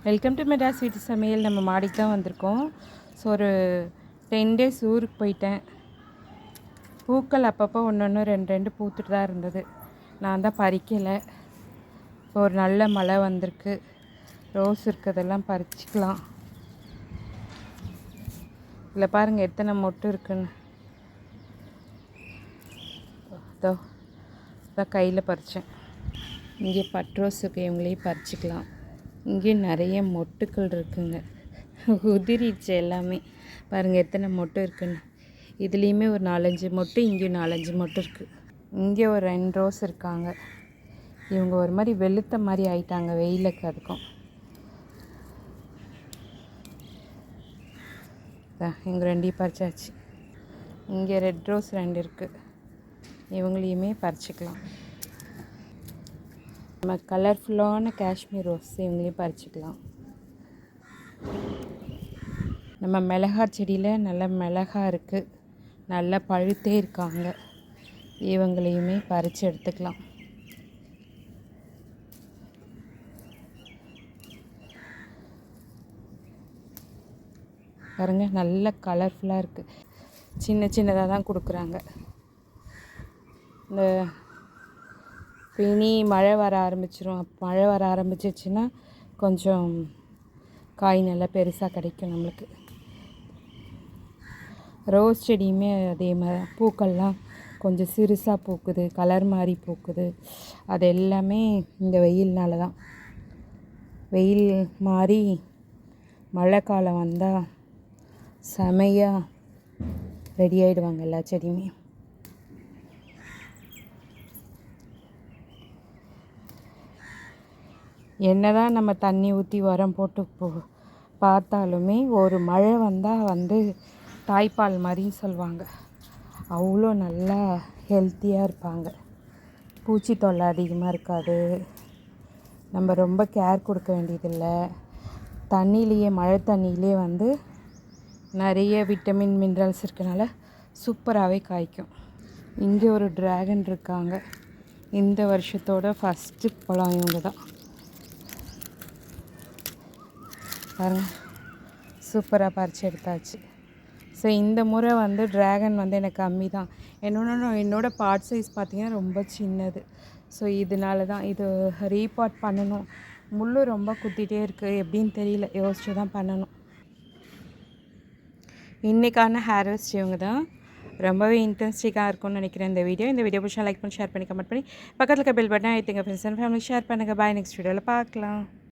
Welcome to Madras வீட்டு சமையல். நம்ம மாடிக்கு தான் வந்திருக்கோம். ஸோ ஒரு 10 டேஸ் ஊருக்கு போயிட்டேன். பூக்கள் அப்பப்போ ஒன்று ரெண்டு ரெண்டு பூத்துட்டு தான் இருந்தது. நான் தான் பறிக்கலை. இப்போ ஒரு நல்ல மழை வந்திருக்கு. ரோஸ் இருக்கிறதெல்லாம் பறிச்சிக்கலாம். இதில் பாருங்கள் எத்தனை மொட்டு இருக்குன்னு. இதோ தான் கையில் பறித்தேன். இங்கே பட்ரோஸுக்கு இவங்களையும் பறிச்சிக்கலாம். இங்கேயும் நிறைய மொட்டுக்கள் இருக்குங்க. உதிரிச்சு எல்லாமே. பாருங்கள் எத்தனை மொட்டு இருக்குன்னு. இதுலேயுமே ஒரு 4-5 மொட்டு, இங்கேயும் 4-5 மொட்டு இருக்குது. இங்கே ஒரு 2 ரோஸ் இருக்காங்க. இவங்க ஒரு மாதிரி வெளுத்த மாதிரி ஆயிட்டாங்க வெயிலுக்கு. அதுக்கும் இங்கே 2 பறிச்சாச்சு. இங்கே ரெட் ரோஸ் 2 இருக்குது. இவங்களையுமே பறிச்சிக்கலாம். நம்ம கலர்ஃபுல்லான காஷ்மீர் ரோஸ் இவங்களையும் பறிச்சிக்கலாம். நம்ம மிளகா செடியில் நல்ல மிளகா இருக்குது. நல்லா பழுத்தே இருக்காங்க. இவங்களையுமே பறித்து எடுத்துக்கலாம். பாருங்க நல்ல கலர்ஃபுல்லாக இருக்குது. சின்ன சின்னதாக தான் கொடுக்குறாங்க. இந்த இனி மழை வர ஆரம்பிச்சிரும். மழை வர ஆரம்பிச்சிச்சுன்னா கொஞ்சம் காய் நல்லா பெருசாக கிடைக்கும் நம்மளுக்கு. ரோஸ் செடியுமே அதே மாதிரி பூக்கள்லாம் கொஞ்சம் சிறுசாக பூக்குது, கலர் மாதிரி பூக்குது. அது எல்லாமே இந்த வெயில்னால தான். வெயில் மாறி மழை காலம் வந்தால் செமையாக ரெடி ஆகிடுவாங்க எல்லா செடியுமே. என்ன தான் நம்ம தண்ணி ஊற்றி உரம் போட்டு பார்த்தாலுமே ஒரு மழை வந்தால் தாய்ப்பால் மாதிரின்னு சொல்லுவாங்க. அவ்வளோ நல்லா ஹெல்த்தியாக இருப்பாங்க. பூச்சி தொல்லை அதிகமாக இருக்காது. நம்ம ரொம்ப கேர் கொடுக்க வேண்டியதில்லை. தண்ணியிலேயே மழை தண்ணியிலே நிறைய விட்டமின் மினரல்ஸ் இருக்கனால சூப்பராகவே காய்க்கும். இங்கே ஒரு ட்ராகன் இருக்காங்க. இந்த வருஷத்தோட ஃபஸ்ட்டு பழம் இவங்க தான். பாருங்க சூப்பராக பறித்து எடுத்தாச்சு. ஸோ இந்த முறை ட்ராகன் எனக்கு கம்மி தான். என்னோடய பார்ட் சைஸ் பார்த்திங்கன்னா ரொம்ப சின்னது. ஸோ இதனால தான் இது ரீபாட் பண்ணணும். முள் ரொம்ப குத்திகிட்டே இருக்குது. எப்படின்னு தெரியல, யோசிச்சு தான் பண்ணணும். இன்றைக்கான ஹேர் வேஸ்ட் இவங்க தான். ரொம்பவே இன்ட்ரெஸ்டிங்காக இருக்கும்னு நினைக்கிறேன் இந்த வீடியோ பிடிச்சா லைக் பண்ணி ஷேர் பண்ணி கமெண்ட் பண்ணி பக்கத்தில் பெல் பட்டன் ஐ திங்க ஃப்ரெண்ட்ஸ் அண்ட் ஃபேமிலி ஷேர் பண்ணுங்கள். பாய். நெக்ஸ்ட் வீடியோவில் பார்க்கலாம்.